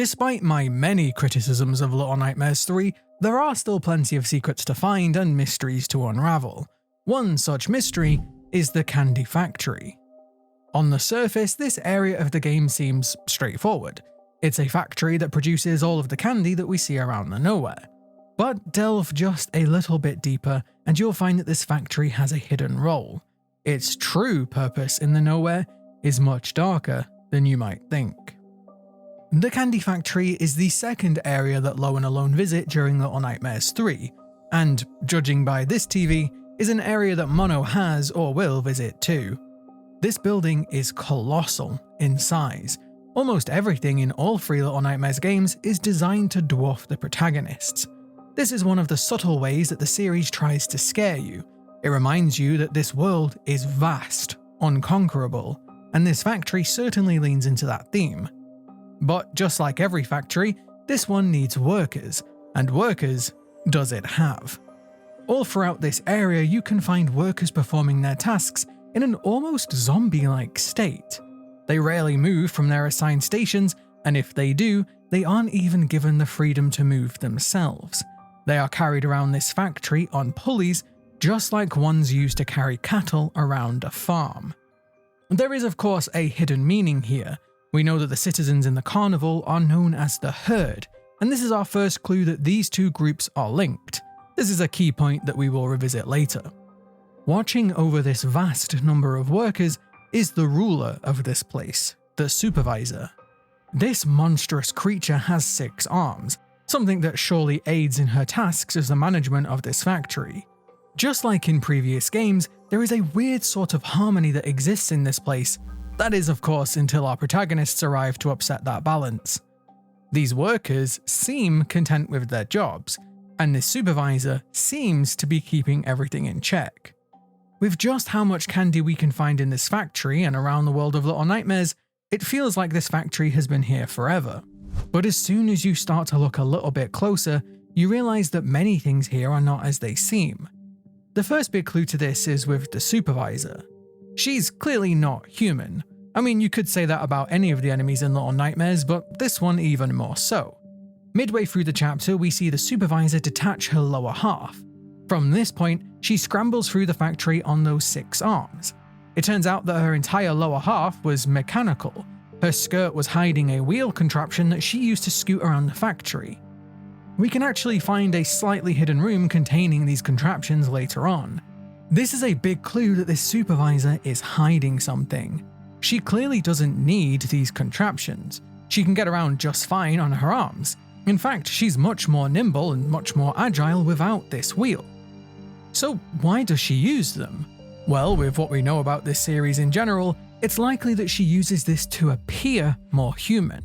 Despite my many criticisms of Little Nightmares 3, there are still plenty of secrets to find and mysteries to unravel. One such mystery is the Candy Factory. On the surface, this area of the game seems straightforward. It's a factory that produces all of the candy that we see around the nowhere. But delve just a little bit deeper and you'll find that this factory has a hidden role. Its true purpose in the nowhere is much darker than you might think. The Candy Factory is the second area that Lo and Alone visit during Little Nightmares 3, and judging by this TV, is an area that Mono has or will visit too. This building is colossal in size. Almost everything in all three Little Nightmares games is designed to dwarf the protagonists. This is one of the subtle ways that the series tries to scare you. It reminds you that this world is vast, unconquerable, and this factory certainly leans into that theme. But just like every factory, this one needs workers, and workers does it have. All throughout this area you can find workers performing their tasks in an almost zombie-like state. They rarely move from their assigned stations, and if they do, they aren't even given the freedom to move themselves. They are carried around this factory on pulleys, just like ones used to carry cattle around a farm. There is of course a hidden meaning here. We know that the citizens in the carnival are known as the herd, and this is our first clue that these two groups are linked. This is a key point that we will revisit later. Watching over this vast number of workers is the ruler of this place, the Supervisor. This monstrous creature has 6 arms, something that surely aids in her tasks as the management of this factory. Just like in previous games, there is a weird sort of harmony that exists in this place. That is, of course, until our protagonists arrive to upset that balance. These workers seem content with their jobs, and this Supervisor seems to be keeping everything in check. With just how much candy we can find in this factory and around the world of Little Nightmares, it feels like this factory has been here forever. But as soon as you start to look a little bit closer, you realize that many things here are not as they seem. The first big clue to this is with the Supervisor. She's clearly not human. I mean, you could say that about any of the enemies in Little Nightmares, but this one even more so. Midway through the chapter, we see the Supervisor detach her lower half. From this point, she scrambles through the factory on those 6 arms. It turns out that her entire lower half was mechanical. Her skirt was hiding a wheel contraption that she used to scoot around the factory. We can actually find a slightly hidden room containing these contraptions later on. This is a big clue that this Supervisor is hiding something. She clearly doesn't need these contraptions. She can get around just fine on her arms. In fact, she's much more nimble and much more agile without this wheel. So why does she use them? Well, with what we know about this series in general, it's likely that she uses this to appear more human.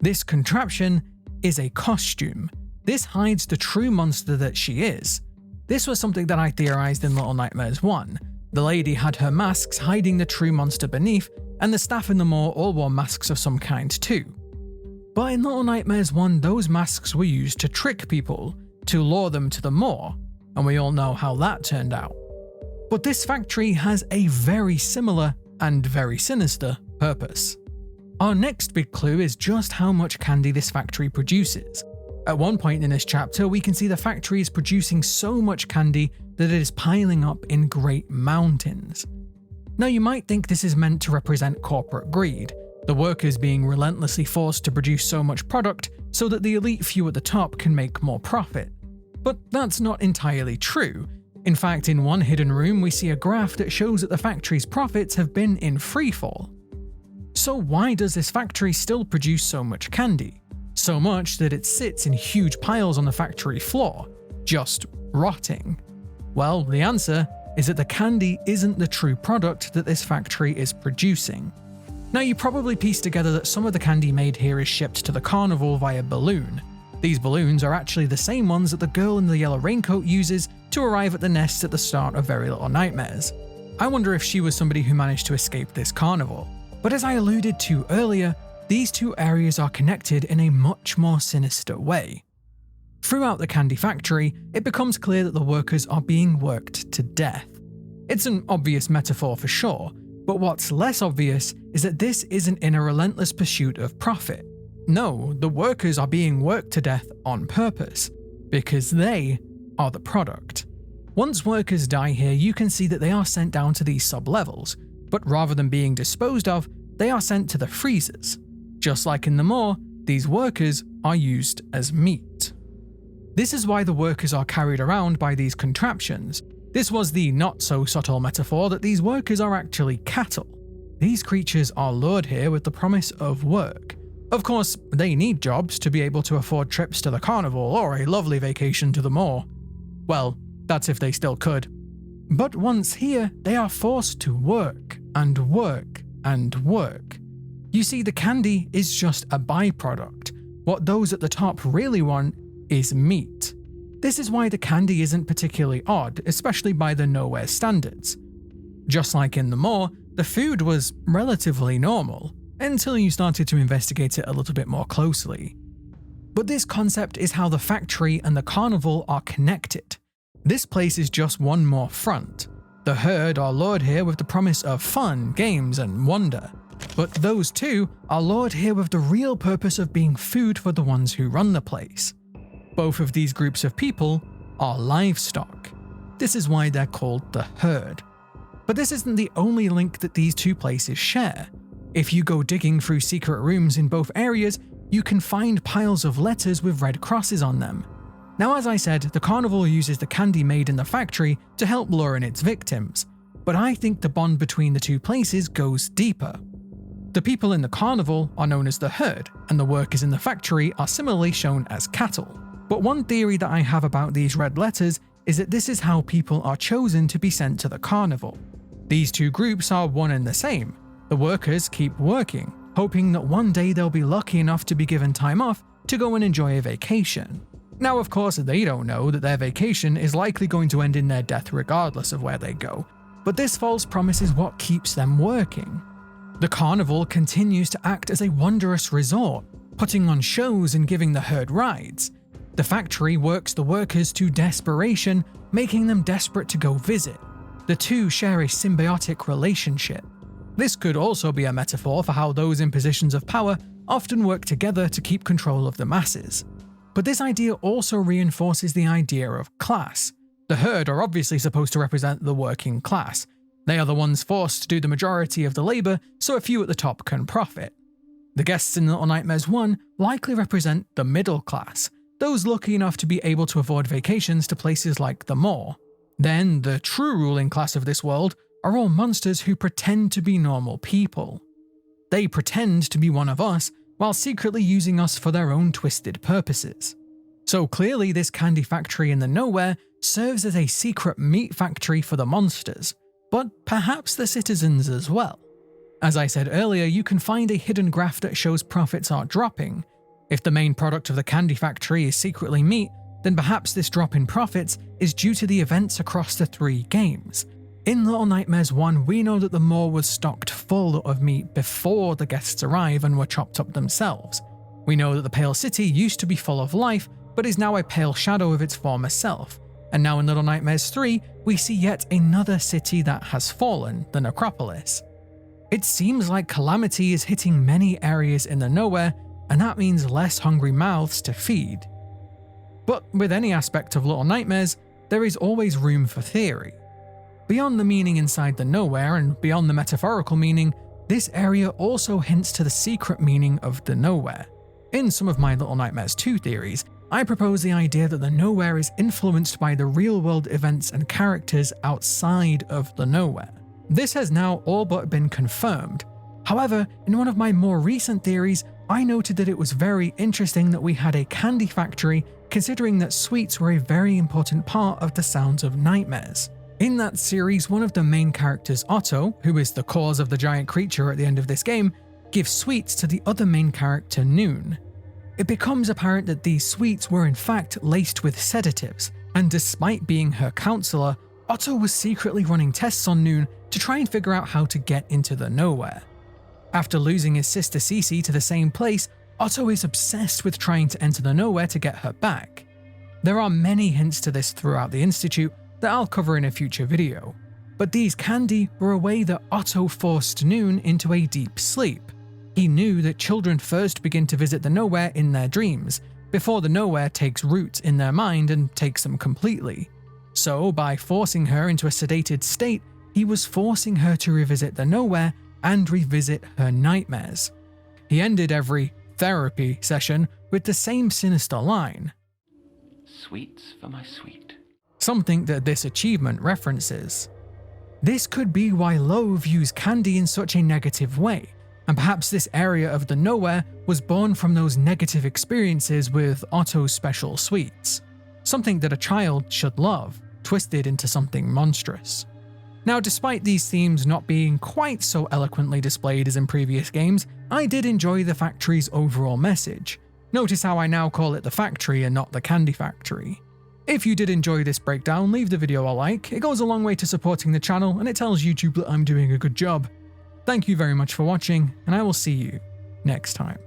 This contraption is a costume. This hides the true monster that she is. This was something that I theorized in Little Nightmares 1. The lady had her masks hiding the true monster beneath, and the staff in the mall all wore masks of some kind too. But in Little Nightmares 1, those masks were used to trick people, to lure them to the mall, and we all know how that turned out. But this factory has a very similar and very sinister purpose. Our next big clue is just how much candy this factory produces. At one point in this chapter, we can see the factory is producing so much candy that it is piling up in great mountains. Now you might think this is meant to represent corporate greed, the workers being relentlessly forced to produce so much product so that the elite few at the top can make more profit. But that's not entirely true. In fact, in one hidden room we see a graph that shows that the factory's profits have been in freefall. So why does this factory still produce so much candy? So much that it sits in huge piles on the factory floor, just rotting. Well, the answer is that the candy isn't the true product that this factory is producing. Now you probably pieced together that some of the candy made here is shipped to the carnival via balloon. These balloons are actually the same ones that the girl in the yellow raincoat uses to arrive at the nests at the start of Very Little Nightmares. I wonder if she was somebody who managed to escape this carnival. But as I alluded to earlier, these two areas are connected in a much more sinister way. Throughout the candy factory, it becomes clear that the workers are being worked to death. It's an obvious metaphor for sure, but what's less obvious is that this isn't in a relentless pursuit of profit. No, the workers are being worked to death on purpose, because they are the product. Once workers die here, you can see that they are sent down to these sub-levels, but rather than being disposed of, they are sent to the freezers. Just like in the Maw, these workers are used as meat. This is why the workers are carried around by these contraptions. This was the not-so-subtle metaphor that these workers are actually cattle. These creatures are lured here with the promise of work. Of course, they need jobs to be able to afford trips to the carnival or a lovely vacation to the Maw. Well, that's if they still could. But once here, they are forced to work and work and work. You see, the candy is just a byproduct. What those at the top really want is meat. This is why the candy isn't particularly odd, especially by the Nowhere standards. Just like in the Maw, the food was relatively normal, until you started to investigate it a little bit more closely. But this concept is how the factory and the carnival are connected. This place is just one more front. The herd are lured here with the promise of fun, games, and wonder. But those two are lured here with the real purpose of being food for the ones who run the place. Both of these groups of people are livestock. This is why they're called the herd. But this isn't the only link that these two places share. If you go digging through secret rooms in both areas, you can find piles of letters with red crosses on them. Now, as I said, the carnival uses the candy made in the factory to help lure in its victims, but I think the bond between the two places goes deeper. The people in the carnival are known as the herd, and the workers in the factory are similarly shown as cattle. But one theory that I have about these red letters is that this is how people are chosen to be sent to the carnival. These two groups are one and the same. The workers keep working, hoping that one day they'll be lucky enough to be given time off to go and enjoy a vacation. Now, of course, they don't know that their vacation is likely going to end in their death regardless of where they go, but this false promise is what keeps them working. The carnival continues to act as a wondrous resort, putting on shows and giving the herd rides. The factory works the workers to desperation, making them desperate to go visit. The two share a symbiotic relationship. This could also be a metaphor for how those in positions of power often work together to keep control of the masses. But this idea also reinforces the idea of class. The herd are obviously supposed to represent the working class. They are the ones forced to do the majority of the labor, so a few at the top can profit. The guests in Little Nightmares 1 likely represent the middle class, those lucky enough to be able to afford vacations to places like the Maw. Then, the true ruling class of this world are all monsters who pretend to be normal people. They pretend to be one of us, while secretly using us for their own twisted purposes. So clearly this candy factory in the Nowhere serves as a secret meat factory for the monsters, but perhaps the citizens as well. As I said earlier, you can find a hidden graph that shows profits are dropping. If the main product of the candy factory is secretly meat, then perhaps this drop in profits is due to the events across the 3 games. In Little Nightmares 1, we know that the Maw was stocked full of meat before the guests arrive and were chopped up themselves. We know that the Pale City used to be full of life, but is now a pale shadow of its former self. And now in Little Nightmares 3, we see yet another city that has fallen, the Necropolis. It seems like calamity is hitting many areas in the Nowhere, and that means less hungry mouths to feed. But with any aspect of Little Nightmares, there is always room for theory. Beyond the meaning inside the Nowhere and beyond the metaphorical meaning, this area also hints to the secret meaning of the Nowhere. In some of my Little Nightmares 2 theories, I propose the idea that the Nowhere is influenced by the real-world events and characters outside of the Nowhere. This has now all but been confirmed. However, in one of my more recent theories, I noted that it was very interesting that we had a candy factory, considering that sweets were a very important part of the Sounds of Nightmares. In that series, one of the main characters, Otto, who is the cause of the giant creature at the end of this game, gives sweets to the other main character, Noon. It becomes apparent that these sweets were in fact laced with sedatives, and despite being her counselor, Otto was secretly running tests on Noon to try and figure out how to get into the Nowhere. After losing his sister Cece to the same place, Otto is obsessed with trying to enter the Nowhere to get her back. There are many hints to this throughout the Institute that I'll cover in a future video, but these candy were a way that Otto forced Noon into a deep sleep. He knew that children first begin to visit the nowhere in their dreams, before the nowhere takes root in their mind and takes them completely. So, by forcing her into a sedated state, he was forcing her to revisit the nowhere and revisit her nightmares. He ended every therapy session with the same sinister line, "Sweets for my sweet." Something that this achievement references. This could be why Lowe views candy in such a negative way, and perhaps this area of the nowhere was born from those negative experiences with Otto's special sweets, something that a child should love, twisted into something monstrous. Now, despite these themes not being quite so eloquently displayed as in previous games, I did enjoy the factory's overall message. Notice how I now call it the factory and not the candy factory. If you did enjoy this breakdown, leave the video a like, it goes a long way to supporting the channel and it tells YouTube that I'm doing a good job. Thank you very much for watching, and I will see you next time.